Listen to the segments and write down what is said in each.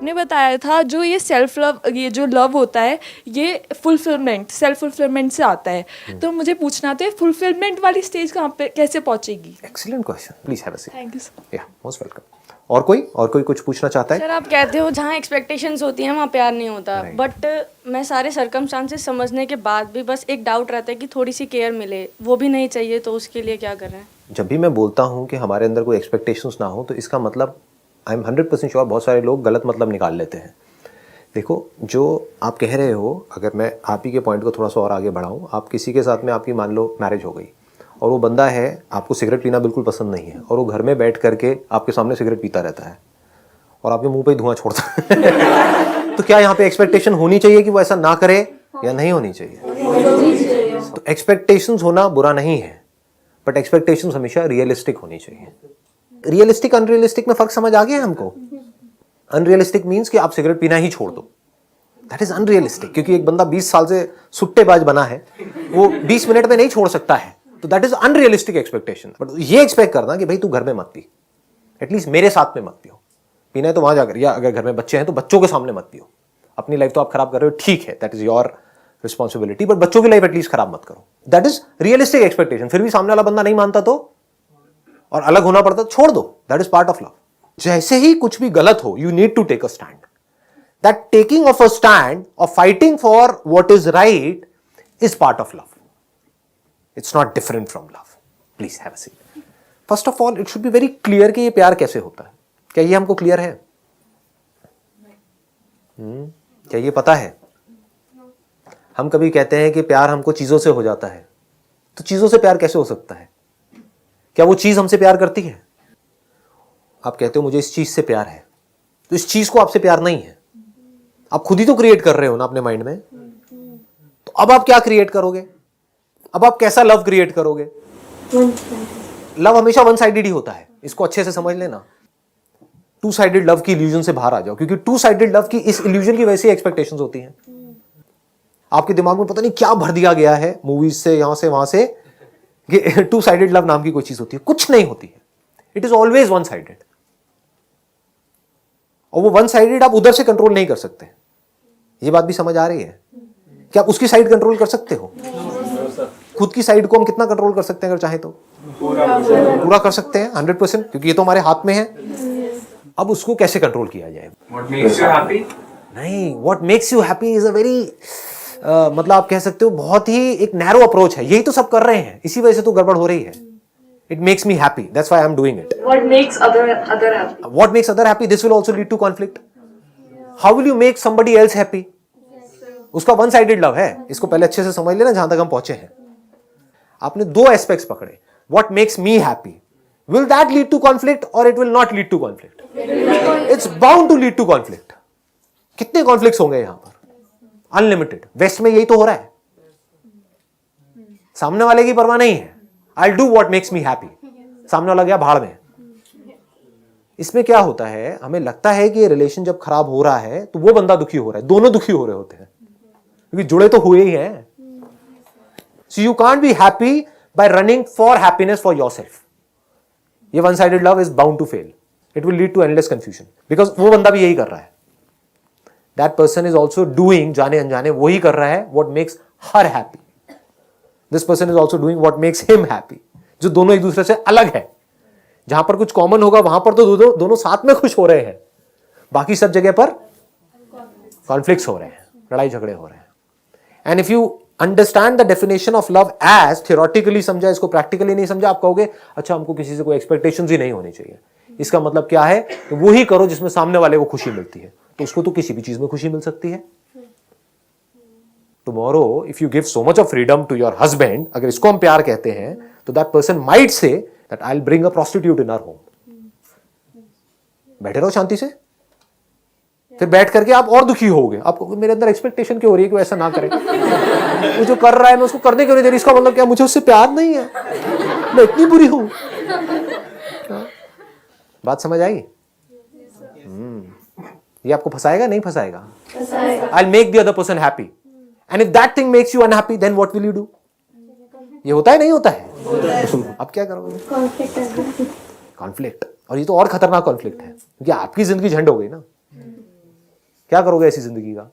आपने बताया था जो ये सेल्फ लव, ये जो लव होता है ये फुलफिलमेंट, सेल्फ फुलफिलमेंट से आता है। तो मुझे पूछना था फुलफिलमेंट वाली स्टेज कहाँ पे कैसे पहुँचेगी? Excellent question, please have a seat. Thank you sir. या मोस्ट वेलकम। और कोई कुछ पूछना चाहता है? सर आप कहते हो जहाँ एक्सपेक्टेशंस होती हैं वहाँ प्यार नहीं होता, बट मैं सारे सर्कमस्टांसेस समझने के बाद भी बस एक डाउट रहता है कि थोड़ी सी केयर मिले, वो भी नहीं चाहिए, तो उसके लिए क्या कर रहे हैं? जब भी मैं बोलता हूँ कि हमारे अंदर कोई एक्सपेक्टेशंस ना हो तो इसका मतलब आई एम 100% श्योर बहुत सारे लोग गलत मतलब निकाल लेते हैं। देखो, जो आप कह रहे हो, अगर मैं आप ही के पॉइंट को थोड़ा सा और आगे बढ़ाऊँ, आप किसी के साथ में आपकी मान लो मैरिज हो गई और वो बंदा है, आपको सिगरेट पीना बिल्कुल पसंद नहीं है और वो घर में बैठ करके आपके सामने सिगरेट पीता रहता है और आपके मुंह पे ही धुआं छोड़ता है तो क्या यहाँ पे एक्सपेक्टेशन होनी चाहिए कि वो ऐसा ना करे या नहीं होनी चाहिए? तो एक्सपेक्टेशंस होना बुरा नहीं है, बट एक्सपेक्टेशंस हमेशा रियलिस्टिक होनी चाहिए। रियलिस्टिक अनरियलिस्टिक में फर्क समझ आ गया है हमको? अनरियलिस्टिक मीन्स कि आप सिगरेट पीना ही छोड़ दो, दैट इज अनरियलिस्टिक, क्योंकि एक बंदा 20 साल से सुट्टेबाज बना है, वो 20 मिनट में नहीं छोड़ सकता है, तो that is unrealistic expectation. But ये एक्सपेक्ट करना कि भाई तू घर में मत पी, एटलीस्ट मेरे साथ में मत पियो, पीना है तो वहां जाकर, या अगर घर में बच्चे हैं तो बच्चों के सामने मत पियो। अपनी लाइफ तो आप खराब कर रहे हो, ठीक है, that is your responsibility, but बच्चों की लाइफ एटलीस्ट खराब मत करो। That is realistic expectation. फिर भी सामने वाला बंदा नहीं मानता तो, और अलग होना पड़ता, छोड़ दो, that is part of love. जैसे ही कुछ भी गलत हो, you need to take a stand. That taking of a stand और fighting for what is right is part of love. It's not different from love. Please have a seat. First of all it should be very clear कि ये प्यार कैसे होता है। क्या ये हमको क्लियर है? क्या ये पता है? हम कभी कहते हैं कि प्यार हमको चीजों से हो जाता है, तो चीजों से प्यार कैसे हो सकता है? क्या वो चीज हमसे प्यार करती है? आप कहते हो मुझे इस चीज से प्यार है, तो इस चीज को आपसे प्यार नहीं है, आप खुद ही तो क्रिएट कर रहे हो ना अपने माइंड में। तो अब आप क्या क्रिएट करोगे? अब आप कैसा लव क्रिएट करोगे? लव हमेशा वन साइडेड ही होता है, इसको अच्छे से समझ लेना। टू साइडेड लव की इल्यूजन से बाहर आ जाओ, क्योंकि टू साइडेड लव की इस इल्यूजन की वजह से एक्सपेक्टेशंस होती हैं। आपके दिमाग में पता नहीं क्या भर दिया गया है मूवीज से, यहां से वहां से, कि टू साइडेड लव नाम की कोई चीज होती है। कुछ नहीं होती है, it is always one sided. और वो वन साइडेड आप उधर से कंट्रोल नहीं कर सकते। ये बात भी समझ आ रही है? क्या आप उसकी साइड कंट्रोल कर सकते हो? खुद की साइड को हम कितना कंट्रोल कर सकते हैं अगर चाहे तो? पूरा कर सकते हैं, 100%, क्योंकि ये तो हमारे हाथ में है। अब उसको कैसे कंट्रोल किया जाए? What makes you happy? नहीं, what makes you happy is a very, मतलब आप कह सकते हो बहुत ही एक नैरो अप्रोच है। यही तो सब कर रहे हैं, इसी वजह से तो गड़बड़ हो रही है। It makes me happy, that's why I am doing it. What makes other happy? What makes other happy? This will also lead to conflict. How will you make somebody else happy? उसका one sided love है। इसको पहले अच्छे से समझ लेना जहां तक हम पहुंचे हैं। आपने दो एस्पेक्ट्स पकड़े। What makes me happy? Will that lead to conflict or it will not lead to conflict? It's bound to lead to conflict. कितने कॉन्फ्लिक्ट्स होंगे यहां पर? अनलिमिटेड। वेस्ट में यही तो हो रहा है। सामने वाले की परवाह नहीं है। I'll do what makes me happy. सामने वाला गया भाड़ में। इसमें क्या होता है, हमें लगता है कि ये रिलेशन जब खराब हो रहा है तो वो बंदा दुखी हो रहा है, दोनों दुखी हो रहे होते हैं, क्योंकि जुड़े तो हुए ही हैं। So you can't be happy by running for happiness for yourself. ये one sided love is bound to fail. It will lead to endless confusion. Because वो बंदा भी यही कर रहा है। That person is also doing, जाने अनजाने वही कर रहा है what makes her happy. This person is also doing what makes him happy. जो दोनों एक दूसरे से अलग है। जहां पर कुछ कॉमन होगा वहां पर तो दोनों साथ में खुश हो रहे हैं, बाकी सब जगह पर कॉन्फ्लिक्ट्स हो रहे हैं, लड़ाई झगड़े हो रहे हैं। And if you understand the definition of love as theoretically समझा, इसको प्रैक्टिकली नहीं समझा, आप कहोगे अच्छा हमको किसी से कोई एक्सपेक्टेशंस ही नहीं होनी चाहिए। इसका मतलब क्या है? तो वो ही करो जिसमें सामने वाले को खुशी मिलती है, तो उसको तो किसी भी चीज में खुशी मिल सकती है। Tomorrow if you give so much of freedom to your husband, अगर इसको हम प्यार कहते हैं, तो that person might say that I will bring a prostitute in our home. बैठे रहो शांति से, फिर बैठ करके आप और दुखी होगे। आपको मेरे अंदर एक्सपेक्टेशन क्यों हो रही है कि वो ऐसा ना करे, वो जो कर रहा है मैं उसको करने क्यों नहीं दे रही? इसका मतलब क्या मुझे उससे प्यार नहीं है, मैं इतनी बुरी हूं? बात समझ आई? ये आपको फंसाएगा नहीं फंसाएगा? I will make the other person happy and if that thing makes you unhappy then what will you do? ये होता है नहीं होता है? अब क्या करोगे? कॉन्फ्लिक्ट। और ये तो और खतरनाक कॉन्फ्लिक्ट है, क्योंकि आपकी जिंदगी झंड हो गई ना। क्या करोगे ऐसी जिंदगी का?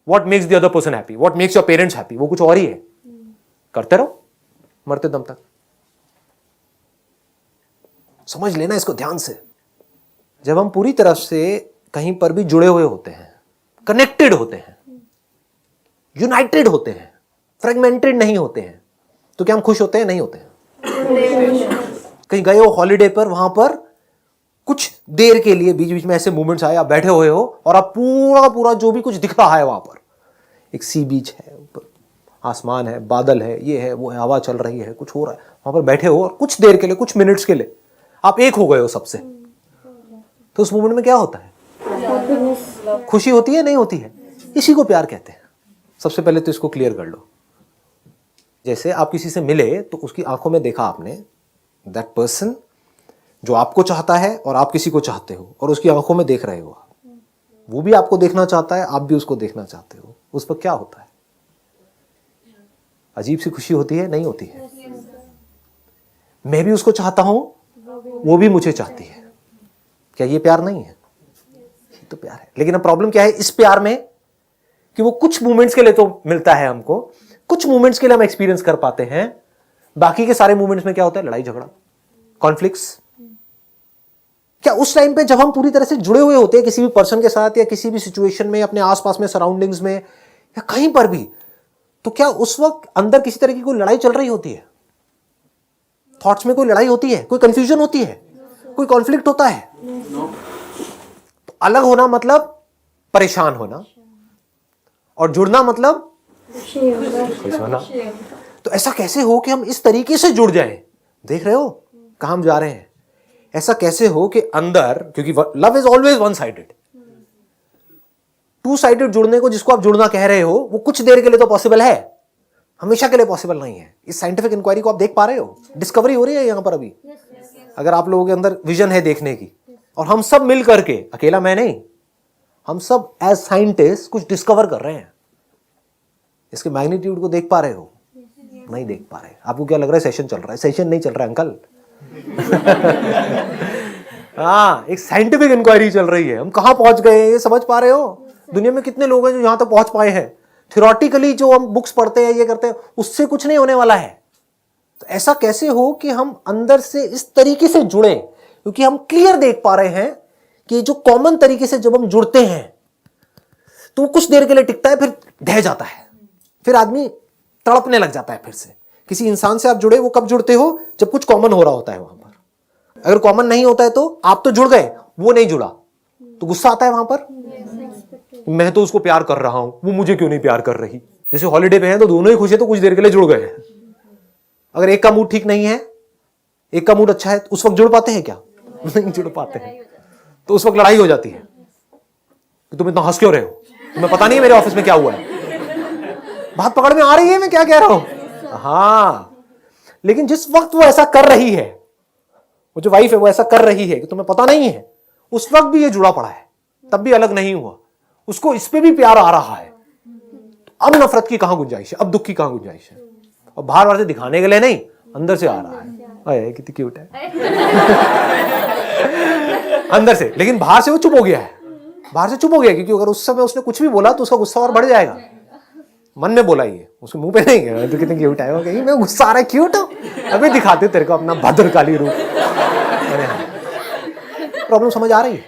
What makes the other person happy, what makes your parents happy, वो कुछ और ही है। करते रहो मरते दम तक। समझ लेना इसको ध्यान से। जब हम पूरी तरफ से कहीं पर भी जुड़े हुए होते हैं, कनेक्टेड होते हैं, यूनाइटेड होते हैं, फ्रेगमेंटेड नहीं होते हैं, तो क्या हम खुश होते हैं? नहीं होते हैं। कहीं गए हो हॉलिडे पर, वहां पर कुछ देर के लिए बीच बीच में ऐसे मोमेंट्स आए, आप बैठे हुए हो और आप पूरा पूरा जो भी कुछ दिख रहा है वहां पर, एक सी बीच है, ऊपर आसमान है, बादल है, ये है, वो है, हवा चल रही है, कुछ हो रहा है, वहां पर बैठे हो और कुछ देर के लिए, कुछ मिनट्स के लिए आप एक हो गए हो सबसे, तो उस मोमेंट में क्या होता है? खुशी होती है? नहीं होती है? इसी को प्यार कहते हैं। सबसे पहले तो इसको क्लियर कर लो। जैसे आप किसी से मिले तो उसकी आंखों में देखा आपने, दैट पर्सन जो आपको चाहता है और आप किसी को चाहते हो, और उसकी आंखों में देख रहे हो, वो भी आपको देखना चाहता है, आप भी उसको देखना चाहते हो, उस पर क्या होता है? अजीब सी खुशी होती है? नहीं होती है? मैं भी उसको चाहता हूं, वो भी मुझे चाहती है। क्या ये प्यार नहीं है? ये तो प्यार है। लेकिन अब प्रॉब्लम क्या है इस प्यार में, कि वो कुछ मोमेंट्स के लिए तो मिलता है हमको, कुछ मोमेंट्स के लिए हम एक्सपीरियंस कर पाते हैं, बाकी के सारे मोमेंट्स में क्या होता है? लड़ाई झगड़ा, कॉन्फ्लिक्ट्स। क्या उस टाइम पे जब हम पूरी तरह से जुड़े हुए होते हैं किसी भी पर्सन के साथ, या किसी भी सिचुएशन में, अपने आसपास में, सराउंडिंग्स में, या कहीं पर भी, तो क्या उस वक्त अंदर किसी तरह की कोई लड़ाई चल रही होती है? थॉट्स में कोई लड़ाई होती है? कोई कंफ्यूजन होती है? कोई कॉन्फ्लिक्ट होता है? तो अलग होना मतलब परेशान होना, और जुड़ना मतलब खुश होना। तो ऐसा कैसे हो कि हम इस तरीके से जुड़ जाएं? देख रहे हो कहां हम जा रहे हैं? ऐसा कैसे हो कि अंदर, क्योंकि love is always one sided, two sided जुड़ने को जिसको आप जुड़ना कह रहे हो, वो कुछ देर के लिए तो पॉसिबल है, हमेशा के लिए पॉसिबल नहीं है। इस साइंटिफिक इंक्वायरी को आप देख पा रहे हो, डिस्कवरी हो रही है यहां पर अभी। अगर आप लोगों के अंदर विजन है देखने की, और हम सब मिल करके, अकेला मैं नहीं, हम सब एज साइंटिस्ट कुछ डिस्कवर कर रहे हैं। इसके मैग्नीट्यूड को देख पा रहे हो? नहीं देख पा रहे। आपको क्या लग रहा है सेशन चल रहा है? सेशन नहीं चल रहा है अंकल। हाँ, एक साइंटिफिक इंक्वायरी चल रही है। हम कहां पहुंच गए हैं ये समझ पा रहे हो? दुनिया में कितने लोग हैं जो यहां तक पहुंच पाए हैं? थ्योरेटिकली जो हम बुक्स पढ़ते हैं, ये करते हैं, उससे कुछ नहीं होने वाला है। तो ऐसा कैसे हो कि हम अंदर से इस तरीके से जुड़े, क्योंकि हम क्लियर देख पा रहे हैं कि जो कॉमन तरीके से जब हम जुड़ते हैं तो कुछ देर के लिए टिकता है, फिर ढह जाता है, फिर आदमी तड़पने लग जाता है। फिर से किसी इंसान से आप जुड़े, वो कब जुड़ते हो? जब कुछ कॉमन हो रहा होता है वहां पर। अगर कॉमन नहीं होता है तो आप तो जुड़ गए, वो नहीं जुड़ा, तो गुस्सा आता है वहां पर। मैं तो उसको प्यार कर रहा हूं, वो मुझे क्यों नहीं प्यार कर रही? जैसे हॉलिडे पे हैं तो दोनों ही खुश है, तो कुछ देर के लिए जुड़ गए। अगर एक का मूड ठीक नहीं है, एक का मूड अच्छा है, तो उस वक्त जुड़ पाते हैं क्या? नहीं जुड़ पाते हैं। तो उस वक्त लड़ाई हो जाती है कि तुम इतना हंस क्यों रहे हो, तुम्हें पता नहीं है मेरे ऑफिस में क्या हुआ है? बात पकड़ में आ रही है मैं क्या कह रहा हूं? हाँ, लेकिन जिस वक्त वो ऐसा कर रही है, वो जो वाइफ है वो ऐसा कर रही है कि तुम्हें पता नहीं है, उस वक्त भी ये जुड़ा पड़ा है, तब भी अलग नहीं हुआ, उसको इस पे भी प्यार आ रहा है। तो अब नफरत की कहां गुंजाइश है? अब दुख की कहां गुंजाइश है? और बाहर से दिखाने के लिए नहीं, अंदर से आ रहा है। अरे कितनी क्यूट है अंदर से। लेकिन बाहर से वो चुप हो गया है, बाहर से चुप हो गया, क्योंकि अगर उस समय उसने कुछ भी बोला तो उसका गुस्सा और बढ़ जाएगा। मन में बोला, ये उसके मुंह पे नहीं गया, तो कितनी क्यूट है, कहीं मैं गुस्सा आ रहा है, क्यूट हो, अभी दिखाते तेरे को अपना भद्रकाली रूप। प्रॉब्लम समझ आ रही है?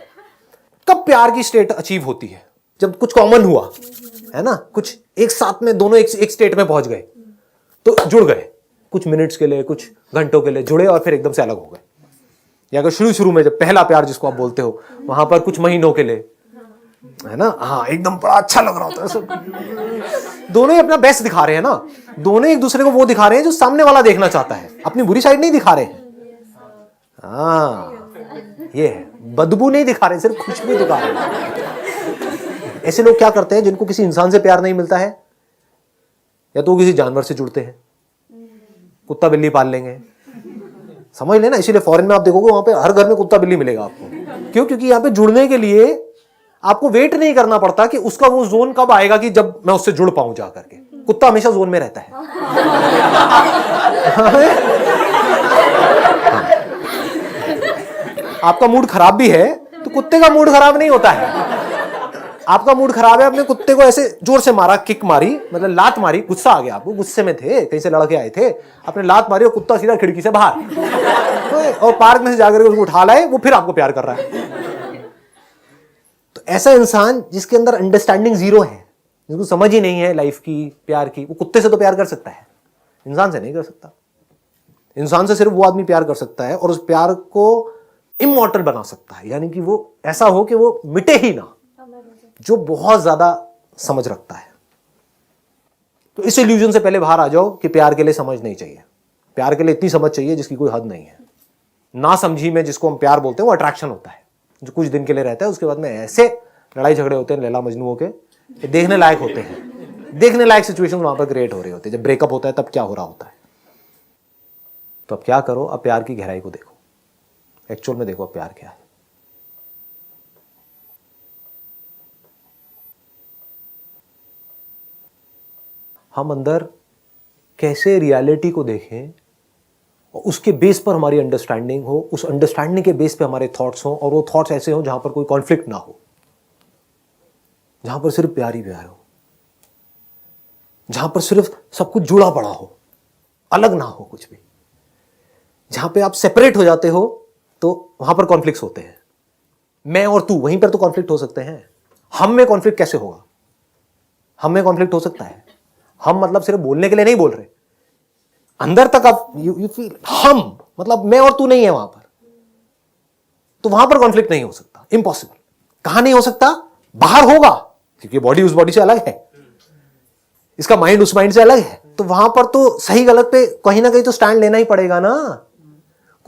कब प्यार की स्टेट अचीव होती है? जब कुछ कॉमन हुआ है ना, कुछ एक साथ में दोनों एक स्टेट में पहुंच गए, तो जुड़ गए, कुछ मिनट्स के लिए, कुछ घंटों के लिए जुड़े, और फिर एकदम से अलग हो गए। या अगर शुरू में जब पहला प्यार जिसको आप बोलते हो, वहां पर कुछ महीनों के लिए, है ना, हाँ, एकदम बड़ा अच्छा लग रहा होता है सब, दोनों ही अपना बेस्ट दिखा रहे हैं ना, दोनों एक दूसरे को वो दिखा रहे हैं जो सामने वाला देखना चाहता है, अपनी बुरी साइड नहीं दिखा रहे हैं। हाँ, ये है, बदबू नहीं दिखा रहे, सिर्फ खुशबू दिखा रहे हैं। ऐसे लोग क्या करते हैं जिनको किसी इंसान से प्यार नहीं मिलता है, या तो वो किसी जानवर से जुड़ते हैं, कुत्ता बिल्ली पाल लेंगे, समझ लेना। इसीलिए फॉरेन में आप देखोगे वहां पे हर घर में कुत्ता बिल्ली मिलेगा आपको। क्यों? क्योंकि यहाँ पे जुड़ने के लिए आपको वेट नहीं करना पड़ता कि उसका वो जोन कब आएगा कि जब मैं उससे जुड़ पाऊं जा करके। कुत्ता हमेशा जोन में रहता है। आपका मूड खराब भी है तो कुत्ते का मूड खराब नहीं होता है। आपका मूड खराब है, अपने कुत्ते को ऐसे जोर से मारा, किक मारी, मतलब लात मारी, गुस्सा आ गया आपको, गुस्से में थे, कहीं से लड़के आए थे, आपने लात मारी और कुत्ता सीधा खिड़की से बाहर, और पार्क में से जाकर उसको उठा लाए, वो फिर आपको प्यार कर रहा है। तो ऐसा इंसान जिसके अंदर अंडरस्टैंडिंग जीरो है, जिसको समझ ही नहीं है लाइफ की, प्यार की, वो कुत्ते से तो प्यार कर सकता है, इंसान से नहीं कर सकता। इंसान से सिर्फ वो आदमी प्यार कर सकता है और उस प्यार को इमॉर्टल बना सकता है, यानी कि वो ऐसा हो कि वो मिटे ही ना, जो बहुत ज्यादा समझ रखता है। तो इस इल्यूजन से पहले बाहर आ जाओ कि प्यार के लिए समझ नहीं चाहिए। प्यार के लिए इतनी समझ चाहिए जिसकी कोई हद नहीं है। ना समझी में जिसको हम प्यार बोलते हैं वो अट्रैक्शन होता है, जो कुछ दिन के लिए रहता है, उसके बाद में ऐसे लड़ाई झगड़े होते हैं लैला मजनूओं के, ये देखने लायक होते हैं। देखने लायक सिचुएशन वहां पर क्रिएट हो रही होती है। जब ब्रेकअप होता है तब क्या हो रहा होता है। तो अब क्या करो, अब प्यार की गहराई को देखो, एक्चुअल में देखो अब प्यार क्या है। हम अंदर कैसे रियलिटी को देखें और उसके बेस पर हमारी अंडरस्टैंडिंग हो, उस अंडरस्टैंडिंग के बेस पे हमारे थॉट्स हो, और वो थॉट्स ऐसे हो जहां पर कोई कॉन्फ्लिक्ट ना हो, जहां पर सिर्फ प्यार ही प्यार हो, जहां पर सिर्फ सब कुछ जुड़ा पड़ा हो, अलग ना हो कुछ भी। जहां पे आप सेपरेट हो जाते हो तो वहां पर कॉन्फ्लिक्ट्स होते हैं। मैं और तू, वहीं पर तो कॉन्फ्लिक्ट हो सकते हैं। हम में कॉन्फ्लिक्ट कैसे होगा? हम में कॉन्फ्लिक्ट हो सकता है। हम मतलब सिर्फ बोलने के लिए नहीं बोल रहे, अंदर तक आप यू फील हम, मतलब मैं और तू नहीं है वहां पर, तो वहां पर कॉन्फ्लिक्ट नहीं हो सकता, इम्पॉसिबल। कहां नहीं हो सकता? बाहर होगा, क्योंकि बॉडी उस बॉडी से अलग है, इसका माइंड उस माइंड से अलग है। तो वहां पर तो सही गलत पे कहीं ना कहीं तो स्टैंड लेना ही पड़ेगा ना,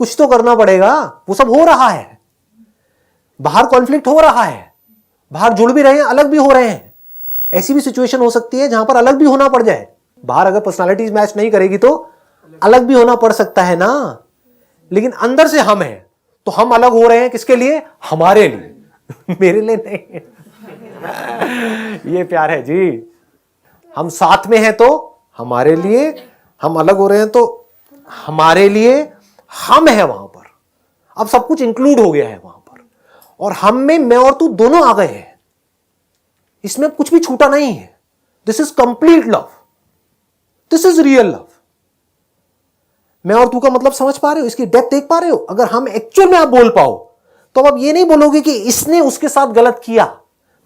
कुछ तो करना पड़ेगा। वो सब हो रहा है, बाहर कॉन्फ्लिक्ट हो रहा है, बाहर जुड़ भी रहे हैं, अलग भी हो रहे हैं। ऐसी भी सिचुएशन हो सकती है जहां पर अलग भी होना पड़ जाए। बाहर अगर पर्सनालिटीज मैच नहीं करेगी तो अलग भी होना पड़ सकता है ना, लेकिन अंदर से हम हैं तो हम अलग हो रहे हैं। किसके लिए? हमारे लिए, मेरे लिए नहीं। ये प्यार है जी। हम साथ में हैं तो हमारे लिए, हम अलग हो रहे हैं तो हमारे लिए, हम हैं वहां पर। अब सब कुछ इंक्लूड हो गया है वहां पर, और हम में मैं और तू दोनों आ गए हैं। इसमें कुछ भी छूटा नहीं है। This is complete love, this is real love. मैं और तू का मतलब समझ पा रहे हो? इसकी डेप्थ देख पा रहे हो? अगर हम एक्चुअल में आप बोल पाओ तो अब आप ये नहीं बोलोगे कि इसने उसके साथ गलत किया।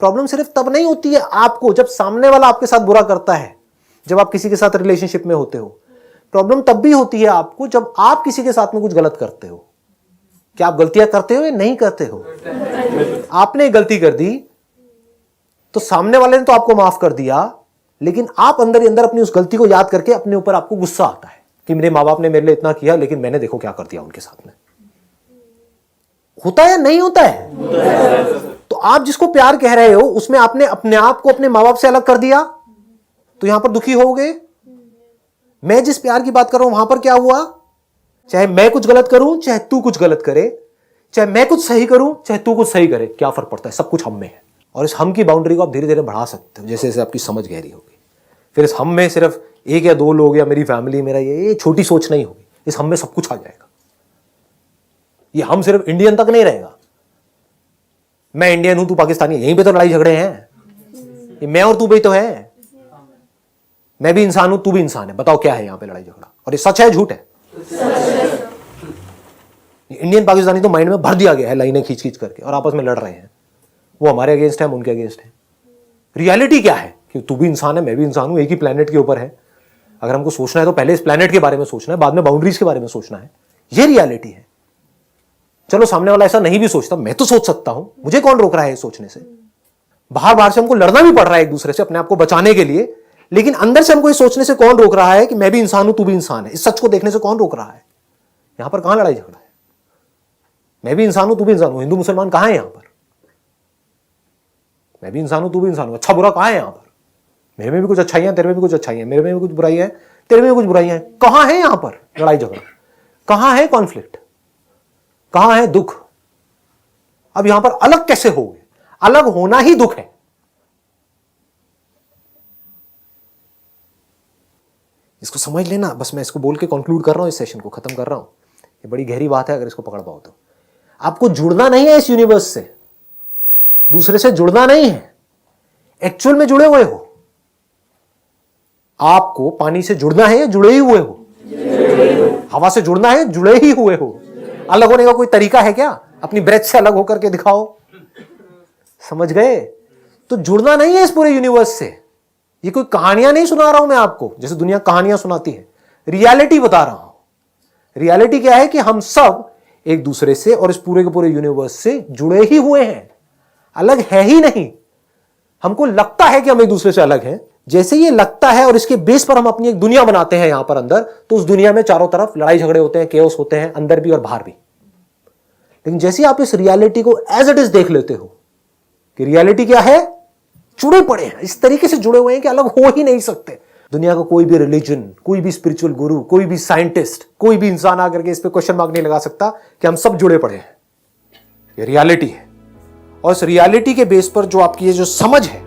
प्रॉब्लम सिर्फ तब नहीं होती है आपको जब सामने वाला आपके साथ बुरा करता है, जब आप किसी के साथ रिलेशनशिप में होते हो। प्रॉब्लम तब भी होती है आपको जब आप किसी के साथ में कुछ गलत करते हो। क्या आप गलतियां करते हो या नहीं करते हो? आपने गलती कर दी तो सामने वाले ने तो आपको माफ कर दिया, लेकिन आप अंदर ही अंदर अपनी उस गलती को याद करके अपने ऊपर आपको गुस्सा आता है कि मेरे माँ बाप ने मेरे लिए इतना किया, लेकिन मैंने देखो क्या कर दिया उनके साथ में। होता है या नहीं होता है? तो आप जिसको प्यार कह रहे हो उसमें आपने अपने आप को अपने माँ बाप से अलग कर दिया, तो यहां पर दुखी होगे। मैं जिस प्यार की बात कर रहा हूं वहां पर क्या हुआ? चाहे मैं कुछ गलत करूं, चाहे तू कुछ गलत करे, चाहे मैं कुछ सही करूं, चाहे तू कुछ सही करे, क्या फर्क पड़ता है? सब कुछ हम में है। और इस हम की बाउंड्री को आप धीरे धीरे बढ़ा सकते हो जैसे जैसे आपकी समझ गहरी होगी। फिर इस हम में सिर्फ एक या दो लोग या मेरी फैमिली, मेरा ये छोटी सोच नहीं होगी। इस हम में सब कुछ आ जाएगा। ये हम सिर्फ इंडियन तक नहीं रहेगा। मैं इंडियन हूं, तू पाकिस्तानी, यहीं पे तो लड़ाई झगड़े हैं। ये मैं और तू भी तो है। मैं भी इंसान हूं, तू भी इंसान है। बताओ क्या है यहां पे लड़ाई झगड़ा? और ये सच है झूठ है? इंडियन पाकिस्तानी तो माइंड में भर दिया गया है लाइनें खींच खींच करके, और आपस में लड़ रहे हैं। वो हमारे अगेंस्ट है, हम उनके अगेंस्ट है। रियलिटी क्या है कि तू भी इंसान है, मैं भी इंसान हूं, एक ही प्लेनेट के ऊपर है। अगर हमको सोचना है तो पहले इस प्लेनेट के बारे में सोचना है, बाद में बाउंड्रीज के बारे में सोचना है। ये रियलिटी है। चलो सामने वाला ऐसा नहीं भी सोचता, मैं तो सोच सकता हूं। मुझे कौन रोक रहा है सोचने से? बाहर बाहर से हमको लड़ना भी पड़ रहा है एक दूसरे से अपने आप को बचाने के लिए, लेकिन अंदर से हमको ये सोचने से कौन रोक रहा है कि मैं भी इंसान हूं, तू भी इंसान है? इस सच को देखने से कौन रोक रहा है? यहां पर कहां लड़ाई झगड़ा है? मैं भी इंसान हूं, तू भी इंसान हूं। हिंदू मुसलमान कहां है यहां पर? मैं भी इंसान हूं, तू भी इंसान हूं। अच्छा बुरा कहां है यहां पर? मेरे में भी कुछ अच्छाइयां, तेरे में भी कुछ अच्छाइयां, मेरे में भी कुछ बुराई है, तेरे में भी कुछ बुराइयां हैं। कहां है यहां पर लड़ाई झगड़ा? कहां है कॉन्फ्लिक्ट? कहां है दुख? अब यहां पर अलग कैसे हो गए? अलग होना ही दुख है। इसको समझ लेना। बस मैं इसको बोल के कंक्लूड कर रहा हूं, इस सेशन को खत्म कर रहा हूं। ये बड़ी गहरी बात है, अगर इसको पकड़ पाओ तो। आपको जुड़ना नहीं है इस यूनिवर्स से, दूसरे से जुड़ना नहीं है। एक्चुअल में जुड़े हुए हो? आपको पानी से जुड़ना है या जुड़े ही हुए हो? हवा से जुड़ना है, जुड़े ही हुए हो। अलग होने का कोई तरीका है क्या? अपनी ब्रेथ से अलग होकर के दिखाओ। समझ गए? तो जुड़ना नहीं है इस पूरे यूनिवर्स से। ये कोई कहानियां नहीं सुना रहा हूं मैं आपको, जैसे दुनिया कहानियां सुनाती है। रियलिटी बता रहा हूं। रियलिटी क्या है कि हम सब एक दूसरे से और इस पूरे के पूरे यूनिवर्स से जुड़े ही हुए हैं, अलग है ही नहीं। हमको लगता है कि हम एक दूसरे से अलग हैं। जैसे ये लगता है और इसके बेस पर हम अपनी एक दुनिया बनाते हैं यहां पर अंदर, तो उस दुनिया में चारों तरफ लड़ाई झगड़े होते हैं, केओस होते हैं, अंदर भी और बाहर भी। लेकिन जैसे आप इस रियलिटी को एज इट इज देख लेते हो कि रियलिटी क्या है, जुड़े पड़े हैं, इस तरीके से जुड़े हुए हैं कि अलग हो ही नहीं सकते। दुनिया का कोई भी रिलीजन, कोई भी स्पिरिचुअल गुरु, कोई भी साइंटिस्ट, कोई भी इंसान आकर के इस पे क्वेश्चन मार्क नहीं लगा सकता कि हम सब जुड़े पड़े हैं। ये रियलिटी है। और इस रियलिटी के बेस पर जो आपकी ये जो समझ है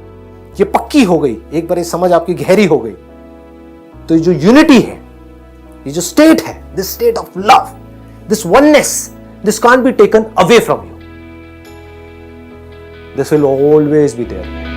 ये पक्की हो गई, एक बार ये समझ आपकी गहरी हो गई, तो ये जो यूनिटी है, ये जो स्टेट है, this state of love, this oneness, this can't be taken away from you. This will always be there.